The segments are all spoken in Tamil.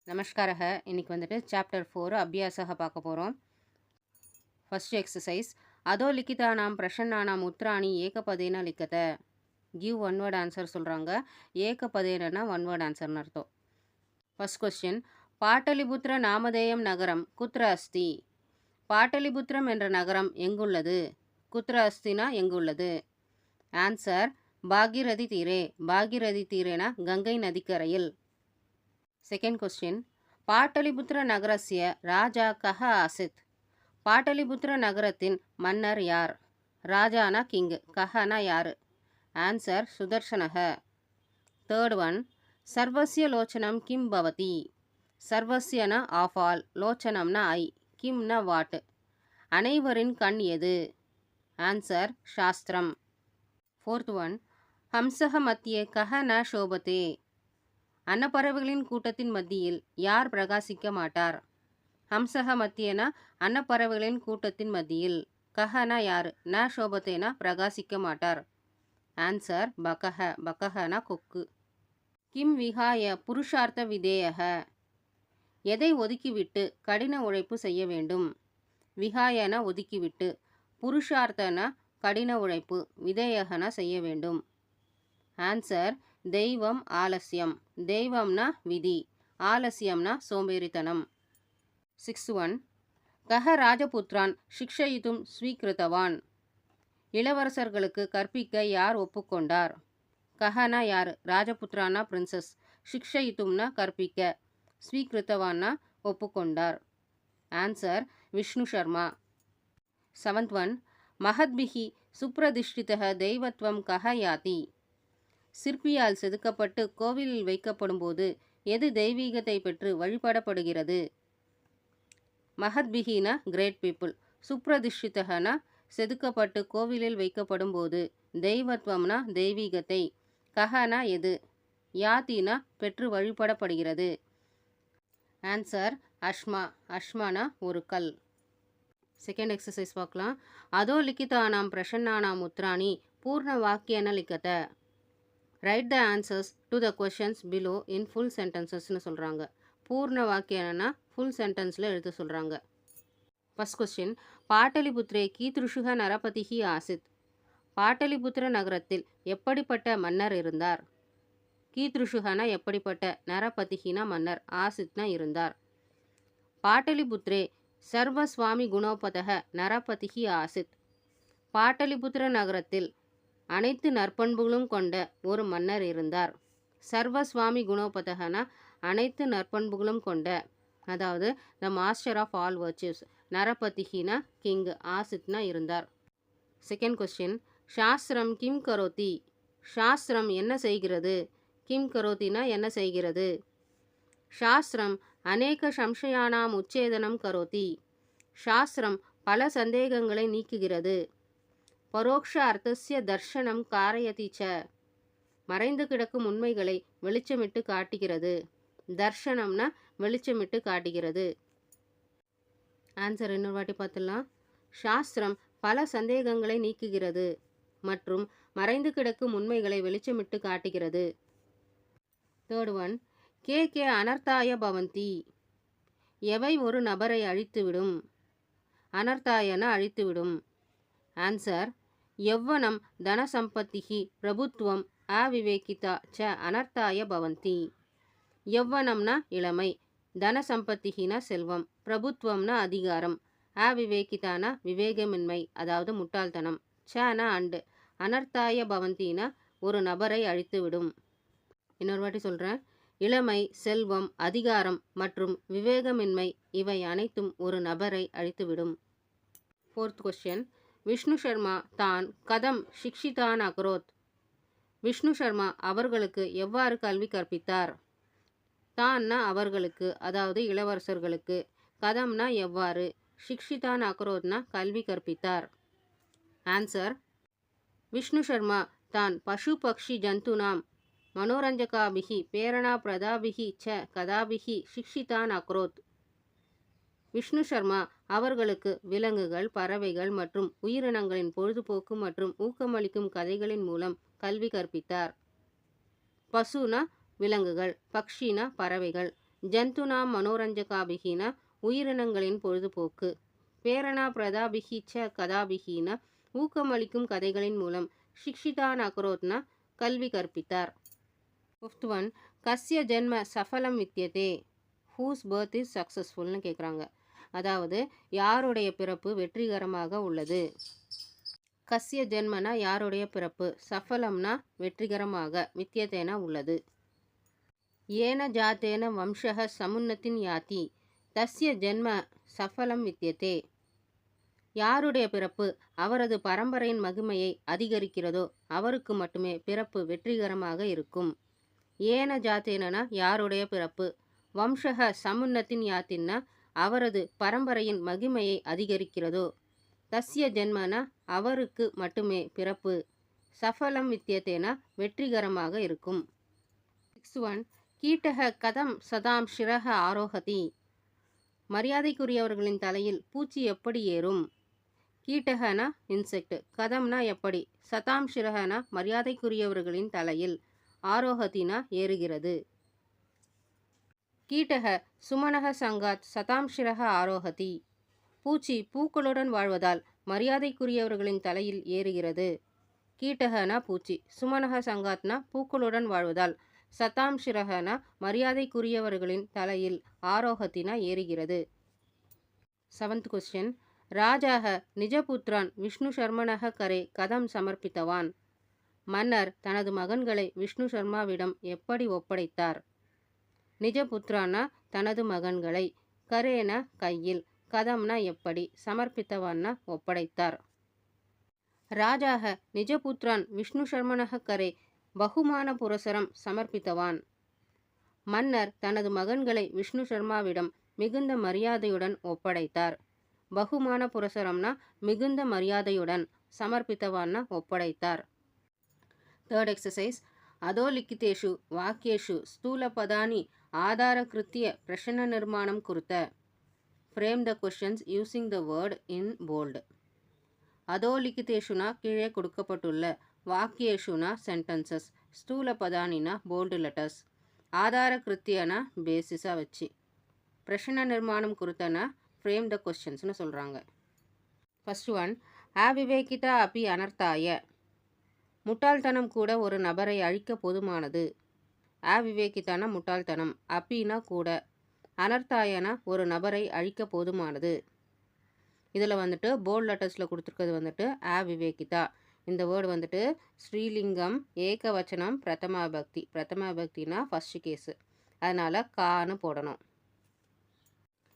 நமஸ்காரக. இன்னைக்கு வந்துட்டு சாப்டர் 4 அபியாசக பார்க்க போகிறோம். First exercise. அதோ லிக்கிதானாம் பிரசன்னானாம் உத்ராணி ஏகபதேன லிக்கத. கிவ் ஒன் வேர்ட் ஆன்சர் சொல்கிறாங்க. ஏகபதேனா ஒன் வேர்ட் ஆன்சர்னு அர்த்தம். First question. பாட்டலிபுத்திர நாமதேயம் நகரம் குத்ர அஸ்தி. பாட்டலிபுத்திரம் என்ற நகரம் எங்குள்ளது? குத்ர அஸ்தினா எங்குள்ளது? ஆன்சர் பாகீரதி தீரே. பாகீரதி தீரேனா கங்கை நதிக்கரையில். Second question. பாட்டலிபுத்திர நகரஸ்ய ராஜா கஹ ஆசித். பாட்டலிபுத்திர நகரத்தின் மன்னர் யார்? ராஜானா கிங், கஹனா யார்? ஆன்சர் சுதர்சனக. Third one. சர்வஸ்ய லோச்சனம் கிம் பவதி. சர்வஸ்யனா ஆஃப் ஆல், லோச்சனம்னா ஐ, கிம்னா வாட். அனைவரின் கண் எது? ஆன்சர் சாஸ்திரம். Fourth one. ஹம்சக மத்தியே கஹ ந சோபதே. அன்னப்பறவைகளின் கூட்டத்தின் மத்தியில் யார் பிரகாசிக்க மாட்டார்? ஹம்சக மத்தியனா அன்னப்பறவைகளின் கூட்டத்தின் மத்தியில். கஹனா யார்? ந சோபத்தேனா பிரகாசிக்க மாட்டார். ஆன்சர் பகஹ. பகஹனா கொக்கு. கிம் விஹாய புருஷார்த்த விதேயக. எதை ஒதுக்கிவிட்டு கடின உழைப்பு செய்ய வேண்டும்? விஹாயனா ஒதுக்கிவிட்டு, புருஷார்த்தனா கடின உழைப்பு, விதேயகனா செய்ய வேண்டும். ஆன்சர் தெய்வம் ஆலசியம். தெய்வம்னா விதி, ஆலசியம்னா சோம்பேறித்தனம். Sixth one. கஹ ராஜபுத்ரான் சிக்ஷயித்தும் ஸ்வீகிருத்தவான். இளவரசர்களுக்கு கற்பிக்க யார் ஒப்புக்கொண்டார்? கஹனா யார்? ராஜபுத்ரானா பிரின்சஸ், சிக்ஷயித்தும்னா கற்பிக்க, ஸ்வீகிருத்தவான்னா ஒப்புக்கொண்டார். Answer Vishnu Sharma. Seventh one. மஹத்பிஹி சுப்ரதிஷ்டிதக தெய்வத்வம் கஹ யாதி. சிற்பியால் செதுக்கப்பட்டு கோவிலில் வைக்கப்படும் போது எது தெய்வீகத்தை பெற்று வழிபடப்படுகிறது? மஹத்பிஹினா கிரேட் பீப்புள், சுப்ரதிஷ்டிதகனா செதுக்கப்பட்டு கோவிலில் வைக்கப்படும் போது, தெய்வத்வம்னா தெய்வீகத்தை, கஹனா எது, யாத்தினா பெற்று வழிபடப்படுகிறது. ஆன்சர் அஷ்மா. அஷ்மானா ஒரு கல். செகண்ட் எக்ஸசைஸ் பார்க்கலாம். அதோ லிக்கிதானாம் பிரசன்னானாம் உத்ராணி பூர்ண வாக்கியன லிக்கத. Write the answers to the questions below in full சென்டென்சஸ்னு சொல்கிறாங்க. பூர்ண வாக்கியனா ஃபுல் சென்டென்ஸில் எழுத சொல்கிறாங்க. First question. பாட்டலிபுத்ரே கீத்ருஷுக நரபதிஹி ஆசித். பாட்டலிபுத்திர நகரத்தில் எப்படிப்பட்ட மன்னர் இருந்தார்? கீத்ருஷுகனா எப்படிப்பட்ட, நரபதிஹினா மன்னர், ஆசித்னா இருந்தார். பாட்டலிபுத்ரே சர்வஸ்வாமி குணோபதக நரபதிஹி ஆசித். பாட்டலிபுத்திர நகரத்தில் அனைத்து நற்பண்புகளும் கொண்ட ஒரு மன்னர் இருந்தார். சர்வஸ்வாமி குணோபதகனா அனைத்து நற்பண்புகளும் கொண்ட, அதாவது the master of all virtues. நரபதிஹினா கிங், ஆசித்னா இருந்தார். Second question. சாஸ்திரம் கிம் கரோதி. சாஸ்திரம் என்ன செய்கிறது? கிம் கரோத்தினா என்ன செய்கிறது? சாஸ்திரம் அநேக சம்சயானாம் உச்சேதனம் கரோதி. சாஸ்திரம் பல சந்தேகங்களை நீக்குகிறது. பரோக்ஷ அர்த்தஸ்ய தர்ஷனம் காரயதி ச. மறைந்து கிடக்கும் உண்மைகளை வெளிச்சமிட்டு காட்டுகிறது. தர்ஷனம்னா வெளிச்சமிட்டு காட்டுகிறது. ஆன்சர் இன்னொரு வாட்டி பார்த்துடலாம். சாஸ்திரம் பல சந்தேகங்களை நீக்குகிறது மற்றும் மறைந்து கிடக்கும் உண்மைகளை வெளிச்சமிட்டு காட்டுகிறது. Third one. கே கே அனர்த்தாய பவந்தி. எவை ஒரு நபரை அழித்துவிடும்? அனர்த்தாயன அழித்துவிடும். ஆன்சர் யவ்வனம் தனசம்பத்திஹி பிரபுத்துவம் அவிவேகிதா ச அனர்த்தாய பவந்தி. யவ்வனம்னா இளமை, தனசம்பத்திஹினா செல்வம், பிரபுத்துவம்னா அதிகாரம், அவிவேகிதானா விவேகமின்மை, அதாவது முட்டாள்தனம், சனா அண்டு, அனர்த்தாய பவந்தினா ஒரு நபரை அழித்துவிடும். இன்னொரு வாட்டி சொல்கிறேன். இளமை, செல்வம், அதிகாரம் மற்றும் விவேகமின்மை இவை அனைத்தும் ஒரு நபரை அழித்துவிடும். Fourth question. விஷ்ணு சர்மா தான் கதம் சிக்ஷிதான் அக்ரோத். விஷ்ணு சர்மா அவர்களுக்கு எவ்வாறு கல்வி கற்பித்தார்? தான்னா அவர்களுக்கு, அதாவது இளவரசர்களுக்கு, கதம்னா எவ்வாறு, சிக்ஷிதான் அக்ரோத்னா கல்வி கற்பித்தார். ஆன்சர் விஷ்ணு சர்மா தான் பசு பக்ஷி ஜந்துனாம் மனோரஞ்சகாபிகி பேரணா பிரதாபிகி ச கதாபிகி சிக்ஷிதான் அக்ரோத். விஷ்ணு சர்மா அவர்களுக்கு விலங்குகள், பறவைகள் மற்றும் உயிரினங்களின் பொழுதுபோக்கு மற்றும் ஊக்கமளிக்கும் கதைகளின் மூலம் கல்வி கற்பித்தார். பசுனா விலங்குகள், பக்ஷினா பறவைகள், ஜந்துனா மனோரஞ்சகாபிகின உயிரினங்களின் பொழுதுபோக்கு. பேரணா பிரதாபிகி ச கதாபிகின ஊக்கமளிக்கும் கதைகளின் மூலம் சிக்ஷிதான் அக்ரோத்னா கல்வி கற்பித்தார். 5th ஒன் கஸ்ய ஜென்ம சஃபலம் வித்தியதே ஹூஸ் பர்த் இஸ் சக்ஸஸ்ஃபுல்னு கேட்குறாங்க. அதாவது யாருடைய பிறப்பு வெற்றிகரமாக உள்ளது. கஸ்ய ஜென்மனா யாருடைய பிறப்பு, சஃபலம்னா வெற்றிகரமாக, வித்தியதேனா உள்ளது. ஏன ஜாத்தேன வம்சக சமுன்னத்தின் யாதி தஸ்ய ஜென்ம சஃபலம் வித்தியதே. யாருடைய பிறப்பு அவரது பரம்பரையின் மகிமையை அதிகரிக்கிறதோ அவருக்கு மட்டுமே பிறப்பு வெற்றிகரமாக இருக்கும். ஏன ஜாத்தேனா யாருடைய பிறப்பு, வம்சக சமுன்னத்தின் யாத்தின்னா அவரது பரம்பரையின் மகிமையை அதிகரிக்கிறதோ, தஸ்ய ஜென்மனா அவருக்கு மட்டுமே பிறப்பு, சஃபலம் வித்தியதேனா வெற்றிகரமாக இருக்கும். 6th ஒன் கீட்டக கதம் சதாம் ஷிரக ஆரோகதி. மரியாதைக்குரியவர்களின் தலையில் பூச்சி எப்படி ஏறும். கீட்டகனா இன்செக்ட், கதம்னா எப்படி, சதாம் ஷிரகனா மரியாதைக்குரியவர்களின் தலையில், ஆரோகத்தினா ஏறுகிறது. கீட்டக சுமனக சங்காத் சதாம் ஷிரக ஆரோகதி. பூச்சி பூக்களுடன் வாழ்வதால் மரியாதைக்குரியவர்களின் தலையில் ஏறுகிறது. கீட்டகனா பூச்சி, சுமனக சங்காத்னா பூக்களுடன் வாழ்வதால், சதாம் ஷிரகனா மரியாதைக்குரியவர்களின் தலையில், ஆரோகத்தினா ஏறுகிறது. 7th கொஸ்டின் ராஜாக நிஜபுத்ரான் விஷ்ணு சர்மனக கரே கதம் சமர்ப்பித்தவான். மன்னர் தனது மகன்களை விஷ்ணு சர்மாவிடம் எப்படி ஒப்படைத்தார். நிஜபுத்ரானா தனது மகன்களை, கரேனா கையில், கதம்னா எப்படி, சமர்ப்பித்தவான்னா ஒப்படைத்தார். ராஜாக நிஜபுத்ரான் விஷ்ணு சர்மனக கரே பகுமான புரசரம் சமர்ப்பித்தவான். மன்னர் தனது மகன்களை விஷ்ணு சர்மாவிடம் மிகுந்த மரியாதையுடன் ஒப்படைத்தார். பகுமான புரசரம்னா மிகுந்த மரியாதையுடன், சமர்ப்பித்தவான்னா ஒப்படைத்தார். 3rd எக்ஸசைஸ் அதோலிக்கிதேஷு வாக்கியேஷு ஸ்தூல பதானி ஆதார கிருத்திய பிரஷ்ன நிர்மாணம் குருத்த. Frame the questions using the word in bold. அதோலிக்கிதேஷுனா கீழே கொடுக்கப்பட்டுள்ள, வாக்கியேஷுனா சென்டென்சஸ், ஸ்தூல பதானினா போல்டு லெட்டர்ஸ், ஆதார கிருத்தியனா பேசிஸாக வச்சு, பிரஷ்ன நிர்மாணம் குருத்தனா ஃப்ரேம் த கொஸ்டின்ஸ்னு சொல்கிறாங்க. ஃபர்ஸ்ட் ஒன் அவிவேகிதா அப்பி அனர்த்தாய. முட்டாள்தனம் கூட ஒரு நபரை அழிக்க போதுமானது. அவிவேகிதானா முட்டாள்தனம், அப்பினா கூட, அனர்த்தாயனா ஒரு நபரை அழிக்க போதுமானது. இதில் வந்துட்டு போல்ட் லெட்டர்ஸில் கொடுத்துருக்கிறது வந்துட்டு அவிவேகிதா. இந்த வேர்டு வந்துட்டு ஸ்ரீலிங்கம், ஏகவச்சனம், பிரதமா பக்தி. பிரதமா பக்தினா ஃபர்ஸ்ட் கேஸு, அதனால் கான்னு போடணும்.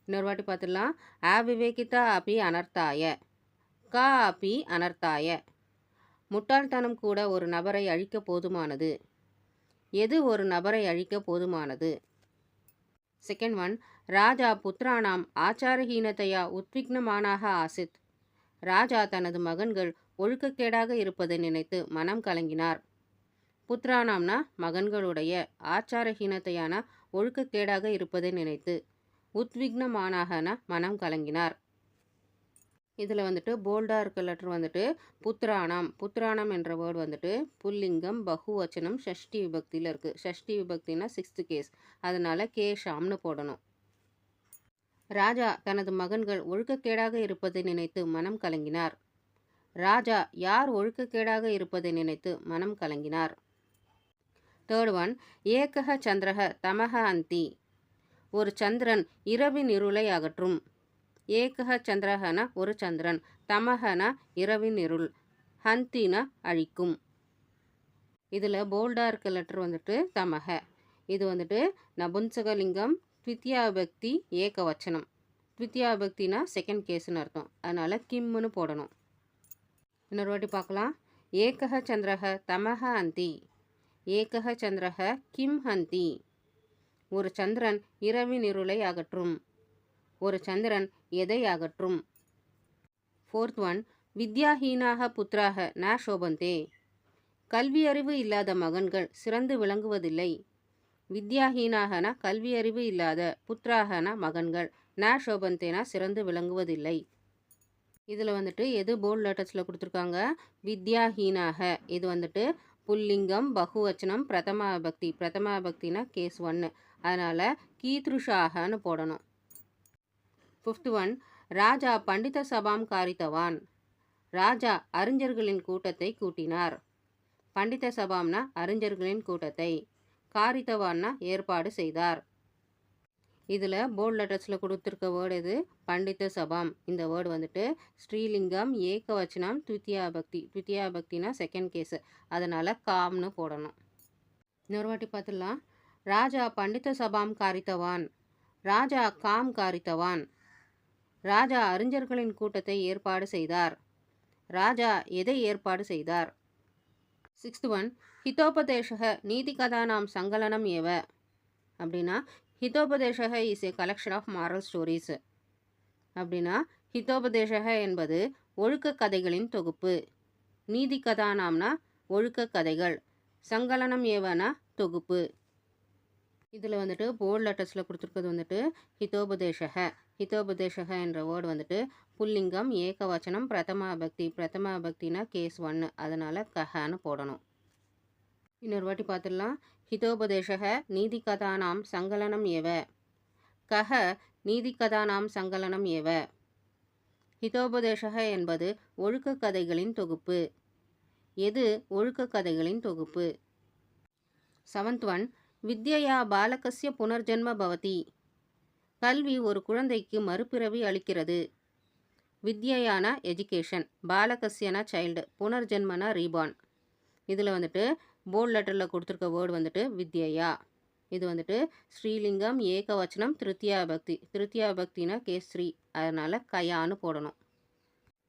இன்னொரு வாட்டி பார்த்துடலாம். அவிவேகிதா அப்பி அனர்த்தாய, கா அப்பி அனர்த்தாய. முட்டாள்தனம் கூட ஒரு நபரை அழிக்க போதுமானது. எது ஒரு நபரை அழிக்க போதுமானது. செகண்ட் ஒன் ராஜா புத்திரானாம் ஆச்சாரஹீனதையா உத்விக்னமானாக ஆசித். ராஜா தனது மகன்கள் ஒழுக்கக்கேடாக இருப்பதை நினைத்து மனம் கலங்கினார். புத்திரானாம்னா மகன்களுடைய, ஆச்சாரஹீனத்தையான ஒழுக்கக்கேடாக இருப்பதை நினைத்து, உத்விக்னமானாகனா மனம் கலங்கினார். இதில் வந்துட்டு போல்டாக இருக்க லெட்டர் வந்துட்டு புத்திரானாம். புத்திரானாம் என்ற வேர்டு வந்துட்டு புல்லிங்கம், பகுவச்சனம், ஷஷ்டி விபக்தியில் இருக்குது. ஷஷ்டி விபக்தினா 6th கேஸ், அதனால் கேஷாம்னு போடணும். ராஜா தனது மகன்கள் ஒழுக்கக்கேடாக இருப்பதை நினைத்து மனம் கலங்கினார். ராஜா யார் ஒழுக்கக்கேடாக இருப்பதை நினைத்து மனம் கலங்கினார். 3rd ஒன் ஏகஹ சந்திரஹ தமஹ அந்தி. ஒரு சந்திரன் இரவின் இருளை அகற்றும். ஏகஹ சந்திரஹனா ஒரு சந்திரன், தமஹனா இரவின் இருள், ஹந்தினா அழிக்கும். இதில் போல்டாக இருக்க லெட்டர் வந்துட்டு தமஹ. இது வந்துட்டு நபுன்சகலிங்கம், த்வித்யா விபக்தி, ஏகவச்சனம். த்வித்யா விபக்தினா செகண்ட் கேஸ்ன்னு அர்த்தம், அதனால் கிம்னு போடணும். இன்னொரு வாட்டி பார்க்கலாம். ஏகஹ சந்திரஹ தமஹ அந்தி. ஏகஹ சந்திரஹ கிம் ஹந்தி. ஒரு சந்திரன் இரவின் இருளை அகற்றும். ஒரு சந்திரன் எதை அகற்றும். 4th ஒன் வித்யாஹீனாக புத்திராக ந சோபந்தே. கல்வியறிவு இல்லாத மகன்கள் சிறந்து விளங்குவதில்லை. வித்யாஹீனாகனா கல்வியறிவு இல்லாத, புத்திராகனா மகன்கள், ந சோபந்தேனா சிறந்து விளங்குவதில்லை. இதில் வந்துட்டு எது போல்ட் லெட்டர்ஸில் கொடுத்துருக்காங்க, வித்யாஹீனாக. இது வந்துட்டு புல்லிங்கம், பகுவச்சனம், பிரதமா பக்தி. பிரதமா பக்தினா கேஸ் 1, அதனால் கீத்ருஷாகன்னு போடணும். 5th ஒன், ராஜா பண்டித சபாம் காரித்தவான். ராஜா அறிஞர்களின் கூட்டத்தை கூட்டினார். பண்டித சபாம்னா அறிஞர்களின் கூட்டத்தை, காரித்தவான்னா ஏற்பாடு செய்தார். இதில் போல்ட் லெட்டர்ஸில் கொடுத்துருக்க வேர்டு இது பண்டித சபாம். இந்த வேர்டு வந்துட்டு ஸ்ரீலிங்கம், ஏகவச்சனம், துத்தியாபக்தி. துத்தியாபக்தினா செகண்ட் கேஸு, அதனால் காம்னு போடணும். இன்னொரு வாட்டி பார்த்துடலாம். ராஜா பண்டித சபாம் காரித்தவான். ராஜா காம் காரித்தவான். ராஜா அறிஞர்களின் கூட்டத்தை ஏற்பாடு செய்தார். ராஜா எதை ஏற்பாடு செய்தார்? 6th ஒன், ஹிதோபதேசக நீதி கதானாம் சங்கலனம் ஏவ. அப்படின்னா ஹிதோபதேசக is a collection of moral stories. அப்படின்னா ஹிதோபதேசக என்பது ஒழுக்க கதைகளின் தொகுப்பு. நீதி கதானாம்னா ஒழுக்க கதைகள், சங்கலனம் ஏவனா தொகுப்பு. இதில் வந்துட்டு போல்ட் லெட்டர்ஸில் கொடுத்துருக்கிறது வந்துட்டு ஹிதோபதேசக. ஹிதோபதேசக என்ற வேர்டு வந்துட்டு புல்லிங்கம், ஏகவச்சனம், பிரதமாபக்தி. பிரதமாபக்தினா கேஸ் 1, அதனால் கஹன்னு போடணும். இன்னொரு வாட்டி பார்த்துடலாம். ஹிதோபதேசக நீதி கதானாம் சங்கலனம் ஏவ. கஹ நீதி கதானாம் சங்கலனம் ஏவ. ஹிதோபதேசக என்பது ஒழுக்க கதைகளின் தொகுப்பு. எது ஒழுக்க கதைகளின் தொகுப்பு? 7th ஒன், வித்யா பாலகஸ்ய புனர்ஜென்ம பவதி. கல்வி ஒரு குழந்தைக்கு மறுபிறவி அளிக்கிறது. வித்யான எஜுகேஷன், பாலகஸ்யனா சைல்டு, புனர்ஜென்மனா ரீபார்ன். இதில் வந்துட்டு போல்ட் லெட்டரில் கொடுத்துருக்க வேர்டு வந்துட்டு வித்யா. இது வந்துட்டு ஸ்ரீலிங்கம், ஏகவச்சனம், திருத்தியாபக்தி. திருத்தியாபக்தினா கேஸ் 3, அதனால் கயான்னு போடணும்.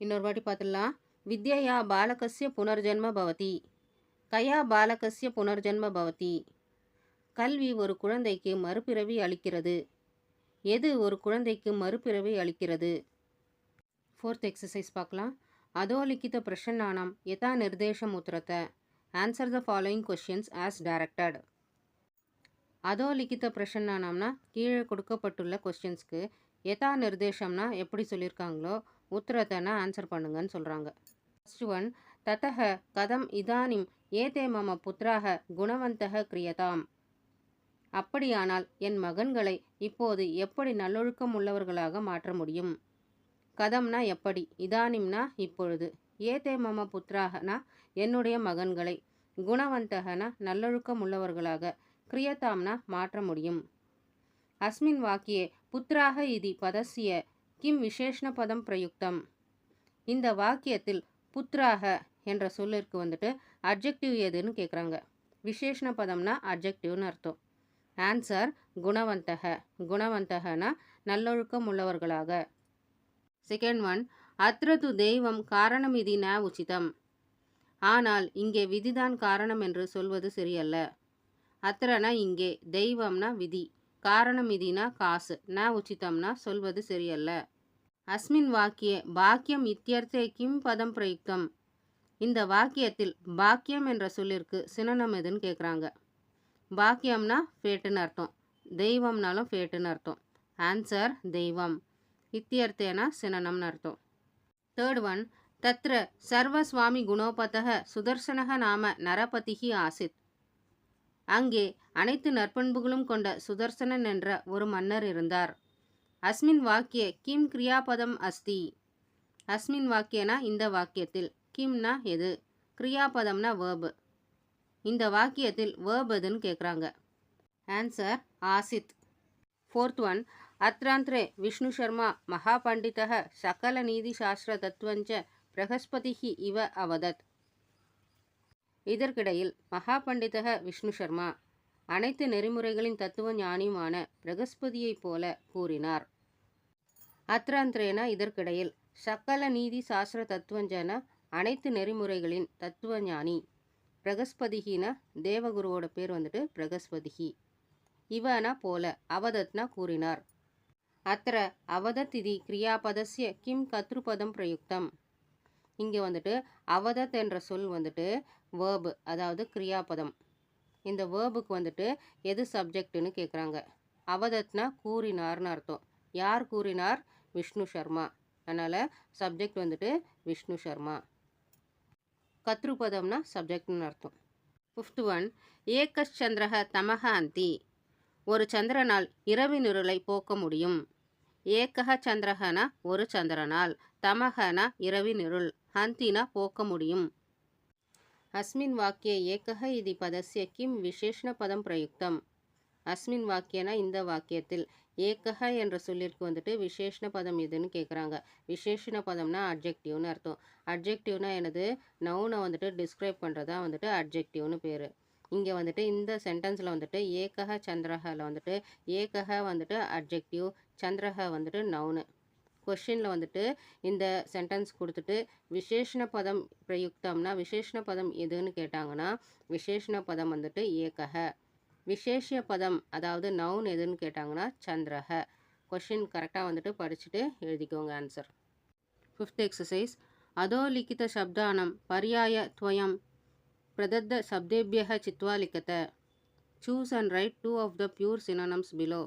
இன்னொரு வாட்டி பார்த்துடலாம். வித்யா பாலகஸ்ய புனர்ஜென்ம பவதி. கயா பாலகஸ்ய புனர்ஜென்ம பவதி. கல்வி ஒரு குழந்தைக்கு மறுபிறவி அளிக்கிறது. எது ஒரு குழந்தைக்கு மறுபிறவி அளிக்கிறது? 4th எக்ஸசைஸ் பார்க்கலாம். அதோலிக்கித பிரசன்னானாம் யதா நிர்தேசம் உத்தரத்த. Answer the following questions as directed. அதோலிக்கித பிரசன்னானாம்னா கீழே கொடுக்கப்பட்டுள்ள கொஸ்டின்ஸ்க்கு யதா நிர்தேசம்னா எப்படி சொல்லியிருக்காங்களோ, உத்தரத்தனா ஆன்சர் பண்ணுங்கன்னு சொல்கிறாங்க. ஃபர்ஸ்ட் ஒன், ததஹ கதம் இதானிம் ஏதே மம புத்திராக குணவந்தக கிரியதாம். அப்படியானால் என் மகன்களை இப்போது எப்படி நல்லொழுக்கம் உள்ளவர்களாக மாற்ற முடியும்? கதம்னா எப்படி, இதானிம்னா இப்பொழுது, ஏதே மம புத்திராகனா என்னுடைய மகன்களை, குணவந்தகனா நல்லொழுக்கம் உள்ளவர்களாக, கிரியதாம்னா மாற்ற முடியும். அஸ்மின் வாக்கியே புத்திராக இதி பதசிய கிம் விசேஷண பதம் பிரயுக்தம். இந்த வாக்கியத்தில் புத்திராக என்ற சொல்லிற்கு வந்துட்டு அட்ஜெக்டிவ் எதுன்னு கேட்குறாங்க. விசேஷண பதம்னா அட்ஜெக்டிவ்னு அர்த்தம். ஆன்சர் குணவந்தக. குணவந்தகனா நல்லொழுக்கம் உள்ளவர்களாக. செகண்ட் ஒன், அத்ர து தெய்வம் காரணம் இது ந உச்சிதம். ஆனால் இங்கே விதிதான் காரணம் என்று சொல்வது சரியல்ல. அத்ரனா இங்கே, தெய்வம்னா விதி, காரணம் இதினா காசு, ந உச்சிதம்னா சொல்வது சரியல்ல. அஸ்மின் வாக்கியே பாக்கியம் இத்தியர்த்தே கிம் பதம் பிரயுக்தம். இந்த வாக்கியத்தில் பாக்கியம் என்ற சொல்லிற்கு சினனம் எதுன்னு கேட்குறாங்க. பாக்கியம்னா ஃபேட்டுன்னு அர்த்தம், தெய்வம்னாலும் ஃபேட்டுன்னு அர்த்தம். ஆன்சர் தெய்வம். இத்தியர்த்தேனா சினனம்னு அர்த்தம். தேர்ட் ஒன், தத்ர சர்வஸ்வாமி குணோபதக சுதர்சனக நாம நரபதிகி ஆசித். அங்கே அனைத்து நற்பண்புகளும் கொண்ட சுதர்சனன் என்ற ஒரு மன்னர் இருந்தார். அஸ்மின் வாக்கிய கிம் கிரியாபதம் அஸ்தி. அஸ்மின் வாக்கியனா இந்த வாக்கியத்தில், கிம்னா எது, கிரியாபதம்னா வேர்பு. இந்த வாக்கியத்தில் வேர்ப் எதுன்னு கேட்குறாங்க. ஆன்சர் ஆசித். ஃபோர்த் ஒன், அத்ராந்திரே விஷ்ணு சர்மா மகாபண்டிதக சகல நீதி சாஸ்திர தத்துவஞ்ச பிரகஸ்பதிஹி இவ அவதத். இதற்கிடையில் மகாபண்டிதக விஷ்ணு சர்மா அனைத்து நெறிமுறைகளின் தத்துவ ஞானியுமான பிரகஸ்பதியைப் போல கூறினார். அத்ராந்திரேனா இதற்கிடையில், சகல நீதி சாஸ்திர தத்துவஞ்சன அனைத்து நெறிமுறைகளின் தத்துவ ஞானி, பிரகஸ்பதிகினா தேவகுருவோட பேர் வந்துட்டு பிரகஸ்பதிகி, இவனா போல, அவதத்னா கூறினார். அத்திர அவதத் இதி கிரியாபதஸ்ய கிம் கத்ருபதம் பிரயுக்தம். இங்கே வந்துட்டு அவதத் என்ற சொல் வந்துட்டு வேர்பு, அதாவது கிரியாபதம். இந்த வேர்புக்கு வந்துட்டு எது சப்ஜெக்ட்னு கேட்குறாங்க. அவதத்னா கூறினார்னு அர்த்தம். யார் கூறினார்? விஷ்ணு சர்மா. அதனால் சப்ஜெக்ட் வந்துட்டு விஷ்ணு சர்மா. கத்ருபதம்னா சப்ஜெக்ட்னு அர்த்தம். ஃபிஃப்த் ஒன், ஏகச்சந்திரக தமக அந்தி. ஒரு சந்திரனால் இரவின் இருளை போக்க முடியும். ஏகஹ சந்திரஹன ஒரு சந்திரனால், தமஹன இரவின் இருள், ஹந்தின போக்க முடியும். அஸ்மின் வாக்கிய ஏகஹ இதி பதஸ்ய கிம் விசேஷண பதம் பிரயுக்தம். அஸ்மின் வாக்கியனா இந்த வாக்கியத்தில், ஏகஹ என்ற சொல்லிற்கு வந்துட்டு விசேஷண பதம் எதுன்னு கேட்குறாங்க. விசேஷண பதம்னா அட்ஜெக்டிவ்னு அர்த்தம். அட்ஜெக்டிவ்னா என்னது? நவுனை வந்துட்டு டிஸ்கிரைப் பண்ணுறதா வந்துட்டு அட்ஜெக்டிவ்னு பேர். இங்கே வந்துட்டு இந்த சென்டென்ஸில் வந்துட்டு ஏகஹ சந்திரஹில் வந்துட்டு ஏகஹ வந்துட்டு அட்ஜெக்டிவ், சந்திரஹ வந்துட்டு நவுனு. கொஷினில் வந்துட்டு இந்த சென்டென்ஸ் கொடுத்துட்டு விசேஷண பதம் பிரயுக்தம்னா விசேஷண பதம் எதுன்னு கேட்டாங்கன்னா விசேஷண பதம் வந்துட்டு ஏகஹ. விசேஷ பதம் அதாவது நவுன் எதுன்னு கேட்டாங்கன்னா சந்திரஹ. கொஷின் கரெக்டாக வந்துட்டு படிச்சுட்டு எழுதிக்கோங்க ஆன்சர். 5th exercise. அதோ லிখিত சப்தானம் பர்யாய துவயம் பிரதத்த சப்தேபியः சித்வா லிखत. Choose and write 2 of the pure synonyms below.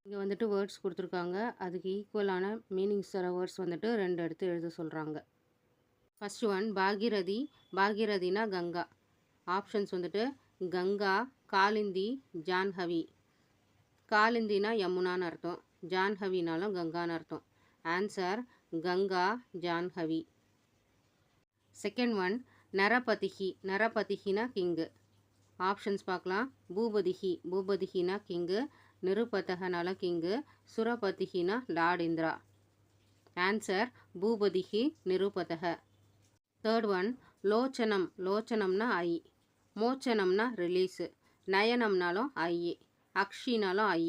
இங்கே வந்துட்டு வேர்ட்ஸ் கொடுத்துருக்காங்க. அதுக்கு ஈக்குவலான மீனிங்ஸ் தர வேர்ட்ஸ் வந்துட்டு 2 எடுத்து எழுத சொல்கிறாங்க. First one Bhagirathi. பாகீரதினா கங்கா. ஆப்ஷன்ஸ் வந்துட்டு கங்கா, காலிந்தி, ஜான்ஹவி. காலிந்தினா யமுனான்னு அர்த்தம், ஜான்ஹவினாலும் கங்கான்னு அர்த்தம். Answer Ganga, Jahnavi. Second one நரபதிஹி. நரபதிஹினா கிங்கு. ஆப்ஷன்ஸ் பார்க்கலாம். பூபதிஹி. பூபதிஹினா கிங்கு, நிருபதகனால கிங்கு, சுரபதிஹினா லார்ட் இந்திரா. ஆன்சர் பூபதிஹி, நிருபதக. தேர்ட் ஒன் லோச்சனம். லோச்சனம்னா ஐ. மோச்சனம்னா ரிலீஸு. நயனம்னாலும் ஐ. அக்ஷினாலும் ஐ.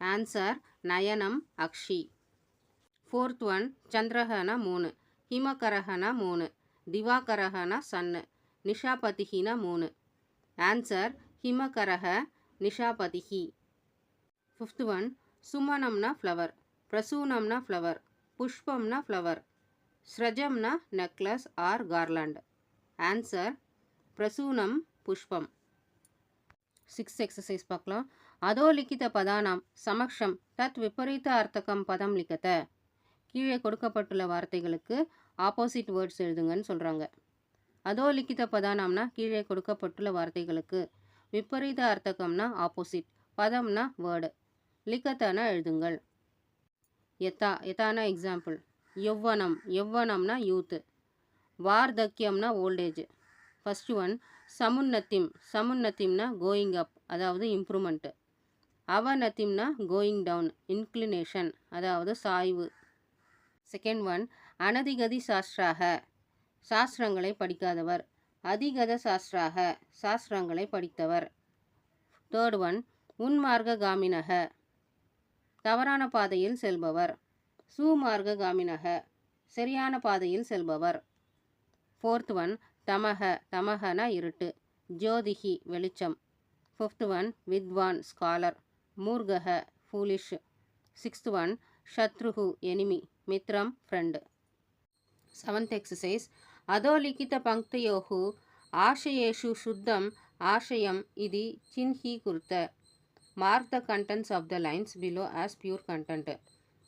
ஆன்சர் நயனம், அக்ஷி. ஃபோர்த் ஒன் சந்திரஹனா 3, ஹிமகரஹனா 3, திவாகரஹனா சன்னு, நிஷாபதிஹினா 3. ஆன்சர் ஹிமகரஹ, நிஷாபதிஹி. ஃபிஃப்த் ஒன் சுமனம்னா ஃப்ளவர், பிரசூனம்னா ஃப்ளவர், புஷ்பம்னா ஃப்ளவர், ஸ்ரஜம்னா நெக்லஸ் ஆர் கார்லாண்ட். ஆன்சர் பிரசூனம், புஷ்பம். 6th எக்ஸசைஸ் பார்க்கலாம். அதோ லிখিত பதானாம் சமக்ஷம் தத் விபரீத அர்த்தகம் பதம் லிखत. கீழே கொடுக்கப்பட்டுள்ள வார்த்தைகளுக்கு ஆப்போசிட் வேர்ட்ஸ் எழுதுங்கன்னு சொல்கிறாங்க. அதோ லிখিত பதானாம்னா கீழே கொடுக்கப்பட்டுள்ள வார்த்தைகளுக்கு, விபரீத அர்த்தகம்னா ஆப்போசிட், பதம்னா வேர்டு, லிಖತனா எழுதுங்கள். யதா. யதானா எக்ஸாம்பிள். யௌவனம். யௌவனம்னா யூத்து. வார்தக்கியம்னா ஓல்டேஜ். ஃபர்ஸ்ட் ஒன் சமுன்னத்திம். சமுன்னத்திம்னா கோயிங் அப், அதாவது இம்ப்ரூவ்மெண்ட்டு. அவநத்திம்னா கோயிங் டவுன், இன்க்ளினேஷன், அதாவது சாய்வு. செகண்ட் ஒன் அனதிகதி சாஸ்திராக. சாஸ்திரங்களை படிக்காதவர். அதிகத சாஸ்திராக. சாஸ்திரங்களை படித்தவர். தேர்ட் ஒன் உன்மார்க காமினக. தவறான பாதையில் செல்பவர். சுமார்க காமினக. சரியான பாதையில் செல்பவர். ஃபோர்த் ஒன் தமக. தமகனா இருட்டு. ஜோதிஹி வெளிச்சம். ஃபிஃப்த் ஒன் வித்வான் ஸ்காலர். மூர்கக ஃபூலிஷ். சிக்ஸ்த் ஒன் சத்ருஹு எனிமி. மித்ரம் ஃப்ரெண்டு. 7th exercise. அதோ லிখিত பங்க்தயோஹு ஆஷயேஷு சுத்தம் ஆஷயம் இதி சின்ஹி குர்த்த. Mark the contents of the lines below as pure content.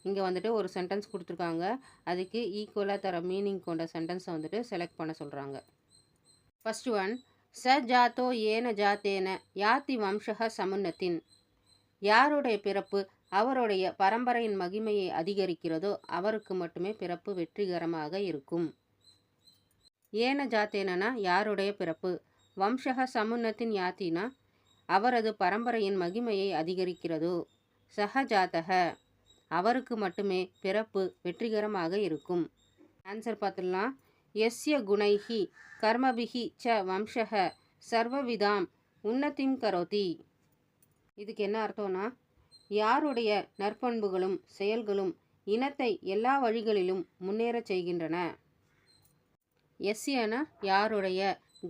இங்கே வந்துட்டு ஒரு சென்டென்ஸ் கொடுத்துருக்காங்க. அதுக்கு ஈக்குவலாக தர மீனிங் கொண்ட சென்டென்ஸை வந்துட்டு செலக்ட் பண்ண சொல்கிறாங்க. ஃபர்ஸ்ட் ஒன் ச ஜாத்தோ ஏன ஜாத்தேன யாத்தி வம்சக சமுன்னத்தின். யாருடைய பிறப்பு அவருடைய பரம்பரையின் மகிமையை அதிகரிக்கிறதோ அவருக்கு மட்டுமே பிறப்பு வெற்றிகரமாக இருக்கும். ஏன ஜாத்தேனா யாருடைய பிறப்பு, வம்சக சமுன்னத்தின் யாத்தினா அவரது பரம்பரையின் மகிமையை அதிகரிக்கிறதோ, சஹஜாத்தக அவருக்கு மட்டுமே பிறப்பு வெற்றிகரமாக இருக்கும். ஆன்சர் பார்த்துடலாம். யஸ்ய குணைஹி கர்மபிஹி ச வம்சக சர்வவிதாம் உன்னதிம் கரோதி. இதுக்கு என்ன அர்த்தம்னா, யாருடைய நற்பண்புகளும் செயல்களும் இனத்தை எல்லா வழிகளிலும் முன்னேறச் செய்கின்றன. எஸ்யன யாருடைய,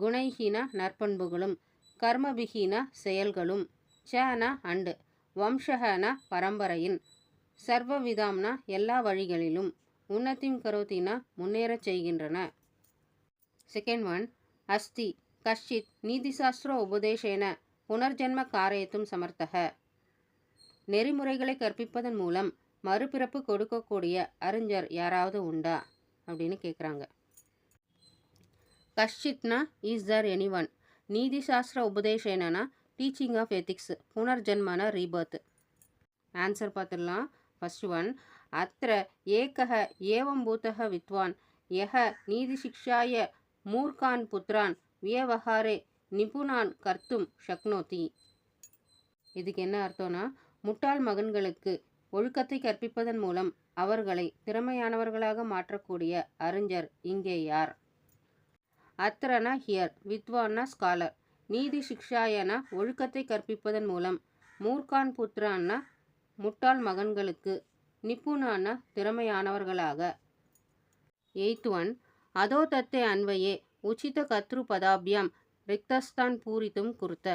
குணைஹின நற்பண்புகளும், கர்மபிஹின செயல்களும், சன அண்டு, வம்சகன பரம்பரையின், சர்வவிதாம்னா எல்லா வழிகளிலும், உன்னதிம் கரோத்தினா முன்னேறச் செய்கின்றன. செகண்ட் ஒன் அஸ்தி கஷ்டித் நீதிசாஸ்திர உபதேசேன புனர்ஜன்ம காரயத்தும் சமர்த்தக. நெறிமுறைகளை கற்பிப்பதன் மூலம் மறுபிறப்பு கொடுக்கக்கூடிய அறிஞர் யாராவது உண்டா அப்படின்னு கேட்குறாங்க. கஷ்டித்னா இஸ் தர் எனி ஒன். நீதி சாஸ்திர உபதேசேனா டீச்சிங் ஆஃப் எத்திக்ஸ், புனர்ஜன்மன ரீபர்த். ஆன்சர் பார்த்துடலாம். ஃபர்ஸ்ட் ஒன், அத்திர ஏகः ஏவம் பூதः வித்வான் யः நீதிசிக்ஷாய மூர்க்கான் புத்ரான் வியவஹாரே நிபுணான் கர்த்தும் ஷக்னோதி. இதுக்கு என்ன அர்த்தம்னா, முட்டாள் மகன்களுக்கு ஒழுக்கத்தை கற்பிப்பதன் மூலம் அவர்களை திறமையானவர்களாக மாற்றக்கூடிய அறிஞர் இங்கே யார்? அத்திரனா ஹியர், வித்வான்னா ஸ்காலர், நீதி சிக்ஷாயனா ஒழுக்கத்தை கற்பிப்பதன் மூலம், மூர்க்கான் புத்ரான்னா முட்டாள் மகன்களுக்கு, நிபுணான திறமையானவர்களாக. எய்த் ஒன், அதோ தத்தே அன்வயே உச்சித Kadru பதாபியாம் ரிக்தஸ்தான் பூரித்தும் குருத்த.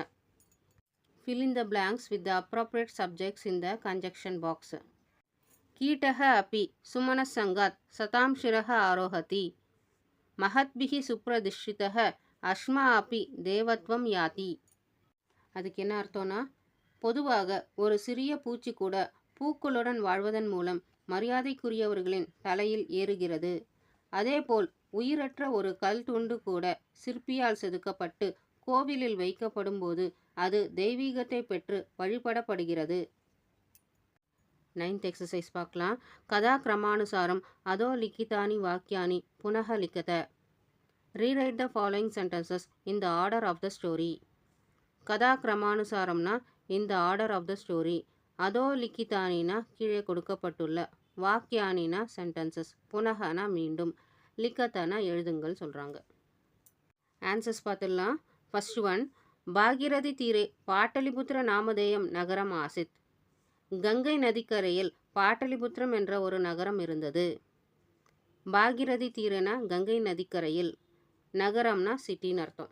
Fill in the blanks with the appropriate subjects in the conjunction box. कीटः अपि सुमनस्सङ्गात् सतां शिरः आरोहति महद्भिः सुप्रदिष्टितः அஸ்மா அப்பி தேவத்வம் யாதி. அதுக்கு என்ன அர்த்தம்னா, பொதுவாக ஒரு சிறிய பூச்சி கூட பூக்களுடன் வாழ்வதன் மூலம் மரியாதைக்குரியவர்களின் தலையில் ஏறுகிறது. அதேபோல் உயிரற்ற ஒரு கல் துண்டு கூட சிற்பியால் செதுக்கப்பட்டு கோவிலில் வைக்கப்படும் போது அது தெய்வீகத்தை பெற்று வழிபடப்படுகிறது. 9th எக்ஸசைஸ் பார்க்கலாம். கதா கிரமானுசாரம் அதோ லிக்கிதானி வாக்கியானி புனக லிக்கத. Rewrite the following sentences in the order of the story. கதா கிரமானுசாரம்னா இந்த ஆர்டர் ஆஃப் த ஸ்டோரி. அதோ லிக்கிதானினா கீழே கொடுக்கப்பட்டுள்ள, வாக்கியானினா சென்டென்சஸ், புனகனா மீண்டும், லிக்கத்தனா எழுதுங்கள் சொல்கிறாங்க. ஆன்சர்ஸ் பார்த்துடலாம். ஃபர்ஸ்ட் ஒன், பாகிரதி தீரே பாட்டலிபுத்திர நாமதேயம் நகரம் ஆசித். கங்கை நதிக்கரையில் பாட்டலிபுத்திரம் என்ற ஒரு நகரம் இருந்தது. பாகிரதி தீரனா கங்கை நதிக்கரையில், நகரம்னா சிட்டின்னு அர்த்தம்.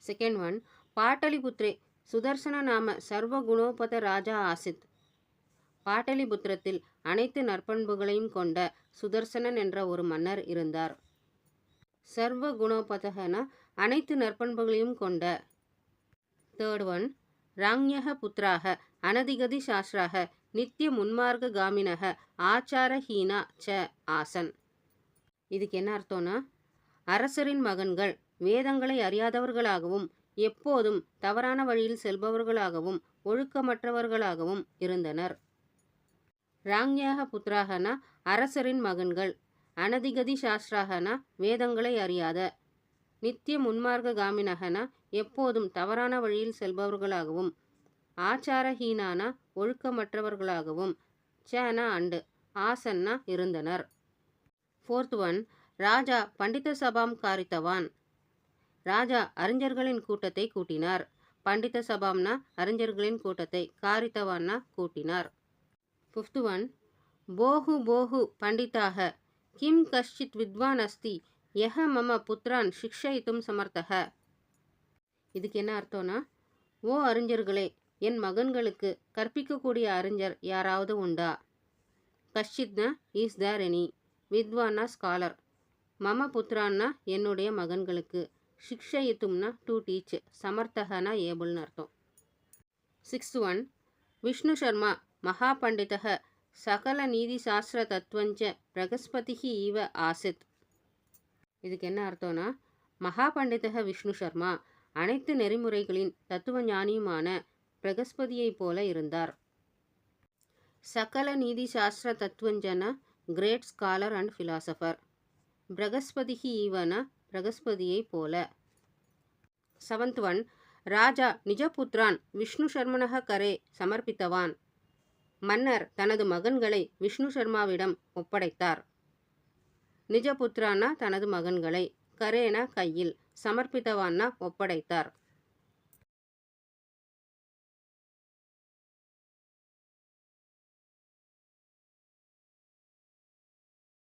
செகண்ட் ஒன், பாட்டலிபுத்ரே சுதர்சன நாம சர்வ குணோபத ராஜா ஆசித். பாட்டலிபுத்திரத்தில் அனைத்து நற்பண்புகளையும் கொண்ட சுதர்சனன் என்ற ஒரு மன்னர் இருந்தார். சர்வ குணோபதகனா அனைத்து நற்பண்புகளையும் கொண்ட. தேர்ட் ஒன், ராங்யக புத்திராக அனதிகதி சாஸ்திராக நித்திய முன்மார்க்க காமினக ஆச்சாரஹீனா ச ஆசன். இதுக்கு என்ன அர்த்தம்னா, அரசரின் மகன்கள் வேதங்களை அறியாதவர்களாகவும் எப்போதும் தவறான வழியில் செல்பவர்களாகவும் ஒழுக்கமற்றவர்களாகவும் இருந்தனர். ராங்யக புத்திராகனா அரசரின் மகன்கள், அனதிகதி சாஸ்திராகனா வேதங்களை அறியாத, நித்திய முன்மார்க்க காமினகனா எப்போதும் தவறான வழியில் செல்பவர்களாகவும், ஆச்சாரஹீனானா ஒழுக்கமற்றவர்களாகவும், சனா அண்டு, ஆசன்னா இருந்தனர். ஃபோர்த் ஒன், ராஜா பண்டித சபாம் காரித்தவான். ராஜா அறிஞர்களின் கூட்டத்தை கூட்டினார். பண்டித சபாம்னா அறிஞர்களின் கூட்டத்தை, காரித்தவான்னா கூட்டினார். ஃபிஃப்த் ஒன், போஹு போஹு பண்டிதாக கிம் கஷ்சித் வித்வான் அஸ்தி யஹ மம புத்ரான் சிக்ஷயித்தும் சமர்த்தக. இதுக்கு என்ன அர்த்தம்னா, ஓ அறிஞர்களே, என் மகன்களுக்கு கற்பிக்கக்கூடிய அறிஞர் யாராவது உண்டா? கஷ்சித்னா இஸ் தேர் எனி, வித்வான்னா ஸ்காலர், மம புத்ரான்னா என்னுடைய மகன்களுக்கு, சிக்ஷயித்தும்னா டு டீச், சமர்த்தகனா ஏபிள்னு அர்த்தம். சிக்ஸ்த் ஒன், விஷ்ணு சர்மா மகாபண்டிதக சகல நீதி சாஸ்திர தத்துவஞ்ச பிரகஸ்பதிஹி ஈவ ஆசித். இதுக்கு என்ன அர்த்தம்னா, மகாபண்டிதக விஷ்ணு சர்மா அனைத்து நெறிமுறைகளின் தத்துவ ஞானியுமான பிரகஸ்பதியை போல இருந்தார். சகல நீதி சாஸ்திர தத்துவஞ்சன கிரேட் ஸ்காலர் அண்ட் ஃபிலாசபர். பிரகஸ்பதிஹி ஈவன பிரகஸ்பதியை போல. செவன்த் ஒன், ராஜா நிஜபுத்ரான் விஷ்ணு சர்மனக கரே சமர்ப்பித்தவான். மன்னர் தனது மகன்களை விஷ்ணு சர்மாவிடம் ஒப்படைத்தார். நிஜபுத்ரானா தனது மகன்களை, கரேனா கையில், சமர்ப்பித்தவான்னா ஒப்படைத்தார்.